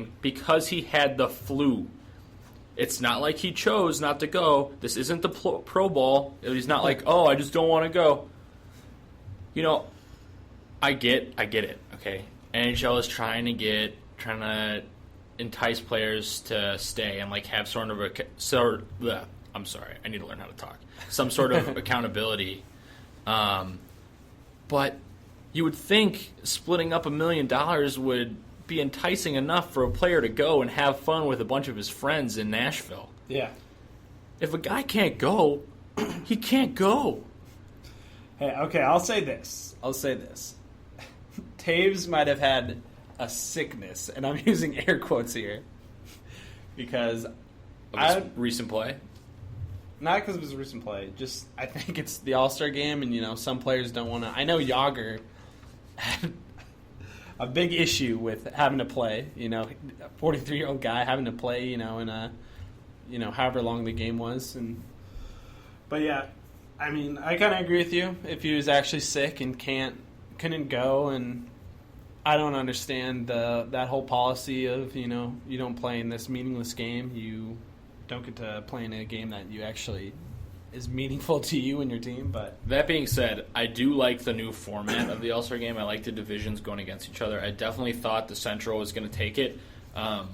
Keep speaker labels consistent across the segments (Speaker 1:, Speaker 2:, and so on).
Speaker 1: Game because he had the flu. It's not like he chose not to go. This isn't the Pro Bowl. He's not like, oh, I just don't want to go. You know, I get it, okay? NHL is trying to entice players to stay and like have sort of I'm sorry, I need to learn how to talk. Some sort of accountability. But you would think splitting up $1 million would be enticing enough for a player to go and have fun with a bunch of his friends in Nashville.
Speaker 2: Yeah.
Speaker 1: If a guy can't go, he can't go.
Speaker 2: Hey, okay, I'll say this. Taves might have had a sickness, and I'm using air quotes here, because
Speaker 1: recent play?
Speaker 2: Not because of his recent play. Just, I think it's the All-Star game, and, some players don't want to. I know Yager had a big issue with having to play, a 43-year-old guy having to play, in a, however long the game was. But, yeah, I mean, I kind of agree with you. If he was actually sick and couldn't go, and I don't understand that whole policy of, you don't play in this meaningless game. You don't get to play in a game that you actually is meaningful to you and your team. But
Speaker 1: that being said, I do like the new format of the All-Star game. I like the divisions going against each other. I definitely thought the Central was going to take it. A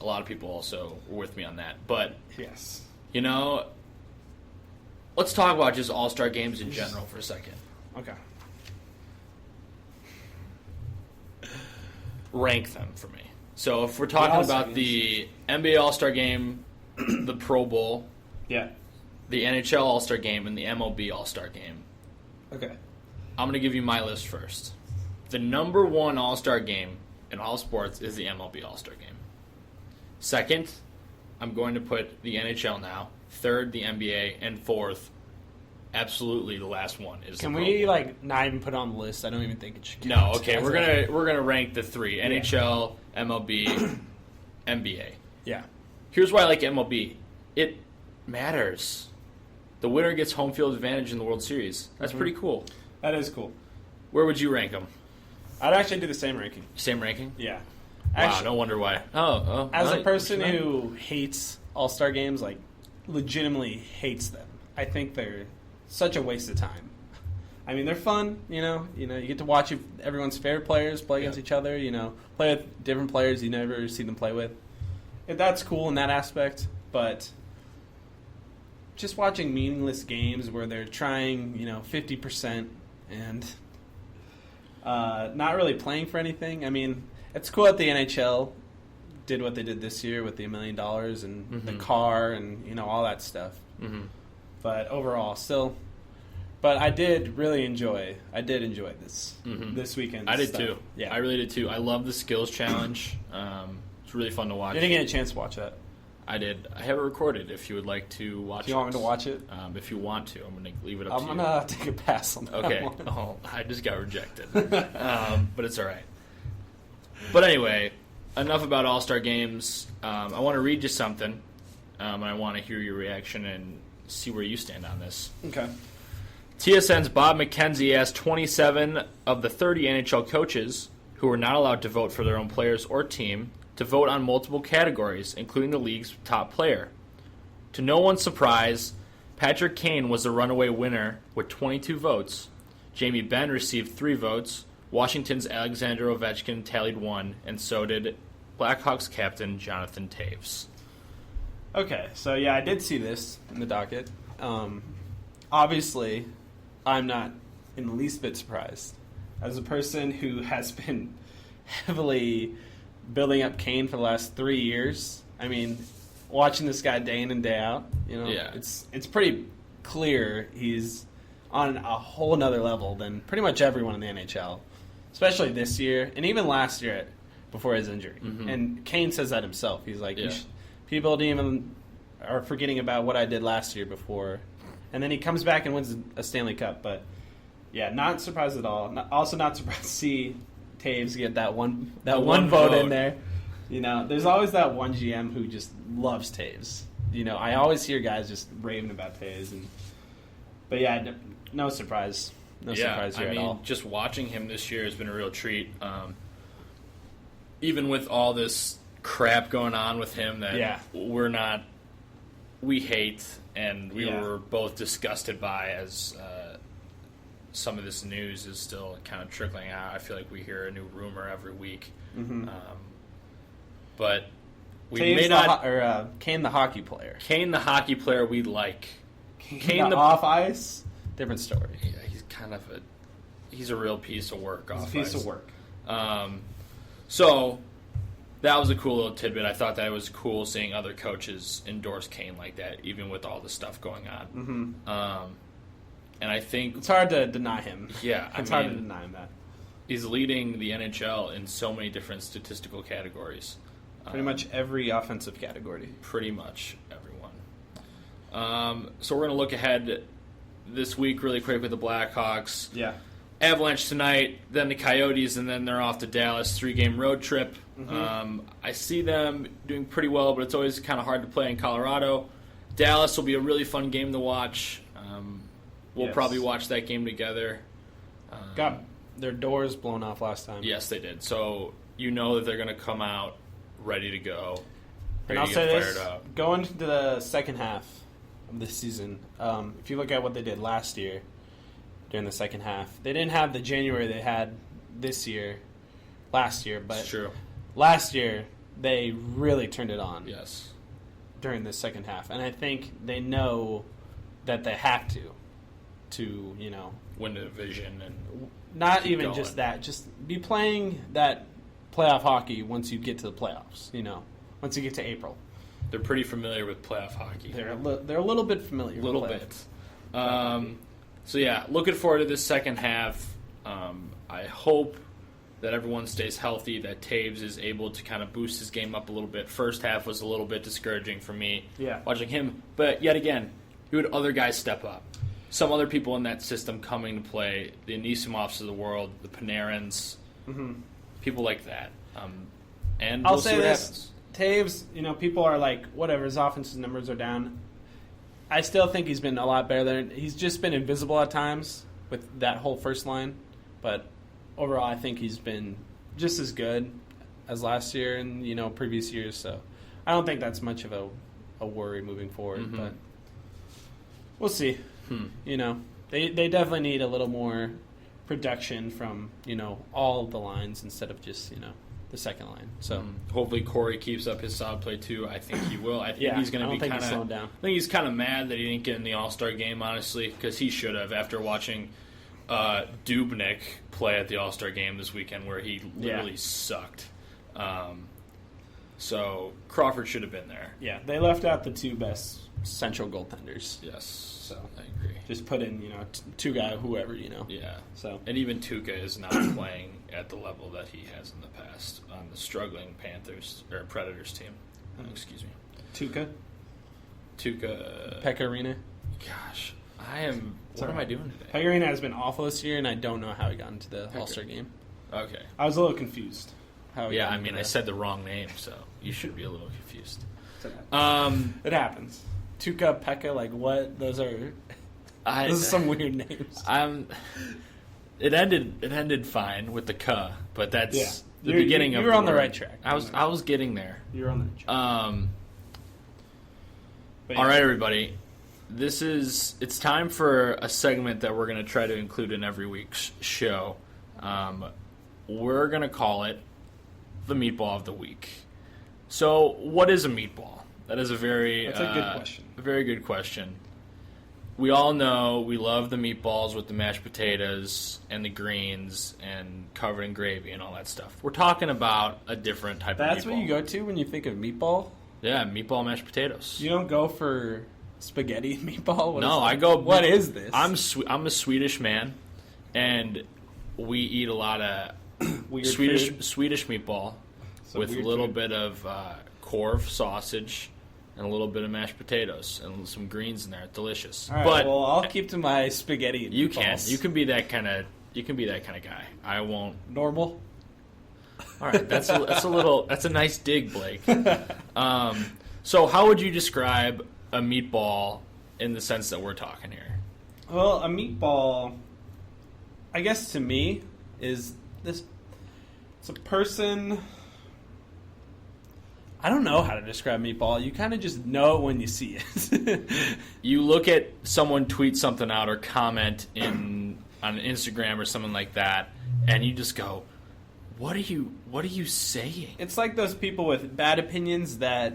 Speaker 1: lot of people also were with me on that. But,
Speaker 2: yes,
Speaker 1: let's talk about just All-Star games in general for a second.
Speaker 2: Okay.
Speaker 1: Rank them for me. So if we're talking about the NBA All-Star game, the Pro Bowl,
Speaker 2: yeah,
Speaker 1: the NHL All-Star game, and the MLB All-Star game.
Speaker 2: Okay.
Speaker 1: I'm going to give you my list first. The number one All-Star game in all sports is the MLB All-Star game. Second, I'm going to put the NHL now. Third, the NBA. And fourth, absolutely the last one is
Speaker 2: Can
Speaker 1: the Pro
Speaker 2: we
Speaker 1: Bowl.
Speaker 2: not even put it on the list? I don't even think it should
Speaker 1: count. No, okay. We're gonna rank the three. NHL, MLB, NBA.
Speaker 2: Yeah.
Speaker 1: Here's why I like MLB. It matters. The winner gets home field advantage in the World Series. That's pretty cool.
Speaker 2: That is cool.
Speaker 1: Where would you rank them?
Speaker 2: I'd actually do the same ranking.
Speaker 1: Same ranking?
Speaker 2: Yeah.
Speaker 1: Wow,
Speaker 2: Actually,
Speaker 1: no wonder why.
Speaker 2: As a person who hates All-Star games, like, legitimately hates them, I think they're such a waste of time. I mean, they're fun, you get to watch everyone's favorite players play against each other, play with different players you never see them play with. That's cool in that aspect, but just watching meaningless games where they're trying, 50% and not really playing for anything. I mean, it's cool that the NHL did what they did this year with the $1 million and the car and, all that stuff. Mm-hmm. But overall, still... But I did enjoy this weekend.
Speaker 1: I did
Speaker 2: stuff.
Speaker 1: too.
Speaker 2: Yeah,
Speaker 1: I really did too. I love the skills challenge. It's really fun to watch.
Speaker 2: You didn't get a chance to watch that.
Speaker 1: I did. I have it recorded if you would like to watch it.
Speaker 2: Do you want me to watch it?
Speaker 1: If you want to. I'm going to leave it up to you.
Speaker 2: I'm going to take a pass on that.
Speaker 1: Okay. Oh, I just got rejected. But it's all right. But anyway, enough about All-Star games. I want to read you something, and I want to hear your reaction and see where you stand on this.
Speaker 2: Okay.
Speaker 1: TSN's Bob McKenzie asked 27 of the 30 NHL coaches who were not allowed to vote for their own players or team to vote on multiple categories, including the league's top player. To no one's surprise, Patrick Kane was the runaway winner with 22 votes. Jamie Benn received 3 votes. Washington's Alexander Ovechkin tallied 1, and so did Blackhawks captain Jonathan Toews.
Speaker 2: Okay, so I did see this in the docket. Obviously, I'm not in the least bit surprised. As a person who has been heavily building up Kane for the last 3 years, I mean, watching this guy day in and day out, it's pretty clear he's on a whole nother level than pretty much everyone in the NHL, especially this year and even last year before his injury. Mm-hmm. And Kane says that himself. He's like, people are forgetting about what I did last year before. And then he comes back and wins a Stanley Cup. But, not surprised at all. Also not surprised to see Toews get that one vote in there. There's always that one GM who just loves Toews. I always hear guys just raving about Toews. But, no surprise. No surprise here at all.
Speaker 1: Just watching him this year has been a real treat. Even with all this crap going on with him that we hate and we were both disgusted by as some of this news is still kind of trickling out. I feel like we hear a new rumor every week.
Speaker 2: Mm-hmm.
Speaker 1: But we
Speaker 2: Taves
Speaker 1: may not...
Speaker 2: Kane the hockey player.
Speaker 1: Kane the hockey player we like.
Speaker 2: Kane the off ice, different story.
Speaker 1: Yeah, he's a real piece of work off ice.
Speaker 2: He's a piece of work.
Speaker 1: So that was a cool little tidbit. I thought that it was cool seeing other coaches endorse Kane like that, even with all the stuff going on.
Speaker 2: Mm-hmm.
Speaker 1: And I think
Speaker 2: it's hard to deny him.
Speaker 1: Yeah,
Speaker 2: it's hard to deny him that.
Speaker 1: He's leading the NHL in so many different statistical categories.
Speaker 2: Pretty much every offensive category.
Speaker 1: Pretty much everyone. So we're going to look ahead this week really quick with the Blackhawks.
Speaker 2: Yeah.
Speaker 1: Avalanche tonight, then the Coyotes, and then they're off to Dallas, 3-game road trip.
Speaker 2: Mm-hmm.
Speaker 1: I see them doing pretty well, but it's always kind of hard to play in Colorado. Dallas will be a really fun game to watch. We'll probably watch that game together.
Speaker 2: Got their doors blown off last time.
Speaker 1: Yes, they did. So you know that they're going to come out ready to go.
Speaker 2: And I'll say this, going into the second half of this season, if you look at what they did last year during the second half, they didn't have the January they had last year, but
Speaker 1: it's true.
Speaker 2: Last year they really turned it on.
Speaker 1: Yes.
Speaker 2: During the second half. And I think they know that they have to
Speaker 1: win the division and
Speaker 2: not even
Speaker 1: going.
Speaker 2: just that, just be playing that playoff hockey once you get to the playoffs, once you get to April.
Speaker 1: They're pretty familiar with playoff hockey.
Speaker 2: They're a little bit familiar.
Speaker 1: A little bit. So yeah, looking forward to this second half. I hope that everyone stays healthy, that Taves is able to kind of boost his game up a little bit. First half was a little bit discouraging for me watching him. But yet again, you had other guys step up. Some other people in that system coming to play, the Anisimovs of the world, the Panarins, people like that. And
Speaker 2: I'll
Speaker 1: we'll
Speaker 2: say
Speaker 1: see what
Speaker 2: this,
Speaker 1: happens.
Speaker 2: Taves, people are like, whatever, his offensive numbers are down. I still think he's been a lot better he's just been invisible at times with that whole first line. But overall, I think he's been just as good as last year and, previous years. So I don't think that's much of a worry moving forward. But we'll see. They definitely need a little more production from, all of the lines instead of just, the second line. So
Speaker 1: hopefully Corey keeps up his solid play too. I think he will. I think he's going to be kind of
Speaker 2: slowing down.
Speaker 1: I think he's kind of mad that he didn't get in the All-Star game, honestly, because he should have after watching Dubnyk play at the All-Star game this weekend where he literally sucked. So Crawford should have been there.
Speaker 2: Yeah, they left out the two best central goaltenders.
Speaker 1: Yes.
Speaker 2: So
Speaker 1: I agree.
Speaker 2: Just put in, two guy, whoever,
Speaker 1: Yeah.
Speaker 2: So
Speaker 1: and even Tuukka is not playing at the level that he has in the past on the struggling Predators team. Excuse me.
Speaker 2: Tuukka.
Speaker 1: Pekka
Speaker 2: Rinne.
Speaker 1: Gosh, what am I doing today?
Speaker 2: Pekka Rinne has been awful this year, and I don't know how he got into the All-Star game.
Speaker 1: Okay.
Speaker 2: I was a little confused.
Speaker 1: I said the wrong name, so you should be a little confused.
Speaker 2: It happens. Tuukka, Pekka, what? Those are some weird names.
Speaker 1: It ended fine with the K, but that's the beginning of.
Speaker 2: You were on the right track.
Speaker 1: I was getting there.
Speaker 2: You were on the right track.
Speaker 1: All right, everybody. It's time for a segment that we're going to try to include in every week's show. We're going to call it the meatball of the week. So, what is a meatball? That is a very
Speaker 2: good question.
Speaker 1: A very good question. We all know we love the meatballs with the mashed potatoes and the greens and covered in gravy and all that stuff. We're talking about a different type of meatball.
Speaker 2: That's what you go to when you think of meatball?
Speaker 1: Yeah, meatball mashed potatoes.
Speaker 2: You don't go for spaghetti meatball?
Speaker 1: I go...
Speaker 2: What is this?
Speaker 1: I'm a Swedish man, and we eat a lot of Swedish meatball with a little bit of Korv sausage and a little bit of mashed potatoes and some greens in there. Delicious.
Speaker 2: All right,
Speaker 1: but
Speaker 2: I'll keep to my spaghetti.
Speaker 1: You can. You can be that kind of guy. I won't.
Speaker 2: Normal.
Speaker 1: All right, that's a nice dig, Blake. So how would you describe a meatball in the sense that we're talking here?
Speaker 2: Well, a meatball, I guess to me, is this. It's a person. I don't know how to describe meatball. You kind of just know it when you see it.
Speaker 1: You look at someone tweet something out or comment on Instagram or something like that, and you just go, What are you saying?
Speaker 2: It's like those people with bad opinions that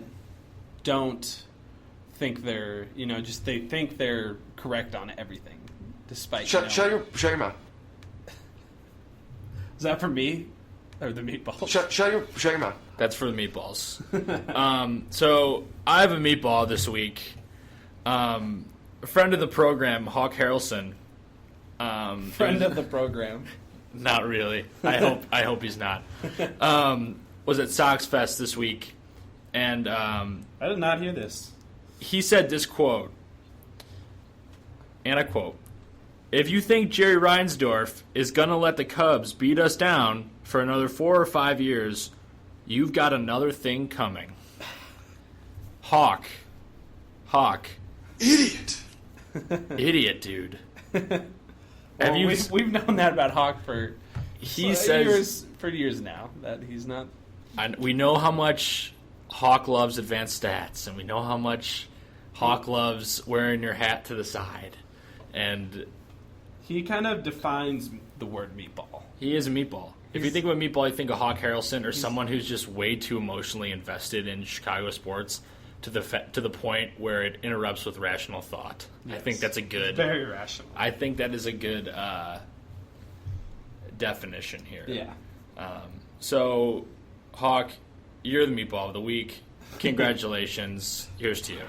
Speaker 2: don't think they're, they think they're correct on everything, despite.
Speaker 3: Shut your mouth.
Speaker 2: Is that for me or the meatball?
Speaker 3: Shut your mouth.
Speaker 1: That's for the meatballs. So I have a meatball this week. A friend of the program, Hawk Harrelson.
Speaker 2: Friend of the program.
Speaker 1: Not really. I hope he's not. Was at Sox Fest this week, and
Speaker 2: I did not hear this.
Speaker 1: He said this quote, and I quote, "If you think Jerry Reinsdorf is gonna let the Cubs beat us down for another 4 or 5 years, you've got another thing coming." Hawk,
Speaker 3: Idiot.
Speaker 1: idiot, dude.
Speaker 2: Well, we've known that about Hawk for years now, that he's not.
Speaker 1: We know how much Hawk loves advanced stats, and we know how much Hawk loves wearing your hat to the side, and
Speaker 2: he kind of defines the word meatball.
Speaker 1: He is a meatball. If you think of a meatball, you think of Hawk Harrelson or someone who's just way too emotionally invested in Chicago sports to the point where it interrupts with rational thought. Yes. I think that's a good...
Speaker 2: Very rational.
Speaker 1: I think that is a good definition here.
Speaker 2: Yeah.
Speaker 1: So, Hawk, you're the meatball of the week. Congratulations. Here's to you.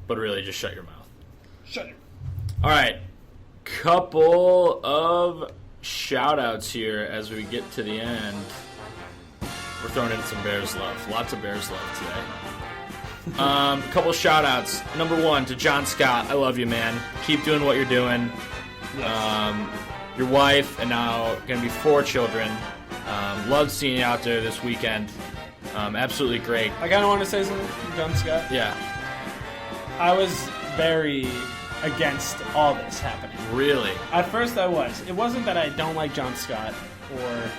Speaker 1: But really, just shut your mouth.
Speaker 2: Shut it.
Speaker 1: All right. Couple of shout-outs here as we get to the end. We're throwing in some Bears love. Lots of Bears love today. A couple shout-outs. Number 1 to John Scott. I love you, man. Keep doing what you're doing. Yes. Your wife and now going to be 4 children. Love seeing you out there this weekend. Absolutely great.
Speaker 2: I kind of want to say something, John Scott.
Speaker 1: Yeah.
Speaker 2: I was very against all this happening.
Speaker 1: Really?
Speaker 2: At first I was. It wasn't that I don't like John Scott or,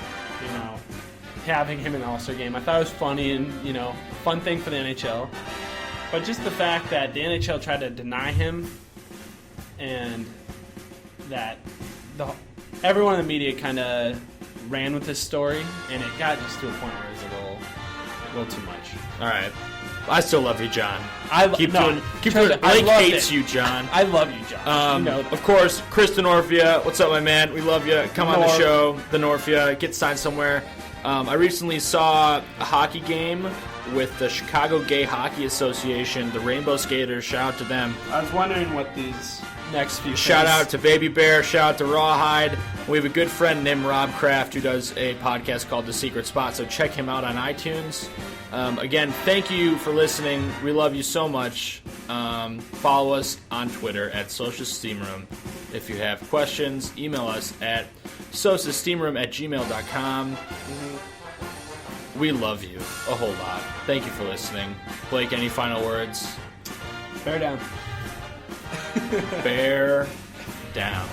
Speaker 2: having him in the All-Star game. I thought it was funny and, fun thing for the NHL. But just the fact that the NHL tried to deny him and that everyone in the media kind of ran with this story, and it got just to a point where it was a little too much.
Speaker 1: All right. I still love you, John. Keep doing.
Speaker 2: Blake
Speaker 1: hates you, John.
Speaker 2: I love you, John.
Speaker 1: Of course, Chris Denorfia. What's up, my man? We love you. Come on the show, Denorfia. Get signed somewhere. I recently saw a hockey game with the Chicago Gay Hockey Association, the Rainbow Skaters. Shout out to them.
Speaker 2: I was wondering what these next few
Speaker 1: Shout out to Baby Bear. Shout out to Rawhide. We have a good friend named Rob Kraft who does a podcast called The Secret Spot, so check him out on iTunes. Again, thank you for listening. We love you so much. Follow us on Twitter at Social Steam Room. If you have questions, email us at sosasteamroom@gmail.com. We love you a whole lot. Thank you for listening. Blake, any final words?
Speaker 2: Bear down.
Speaker 1: Bear down.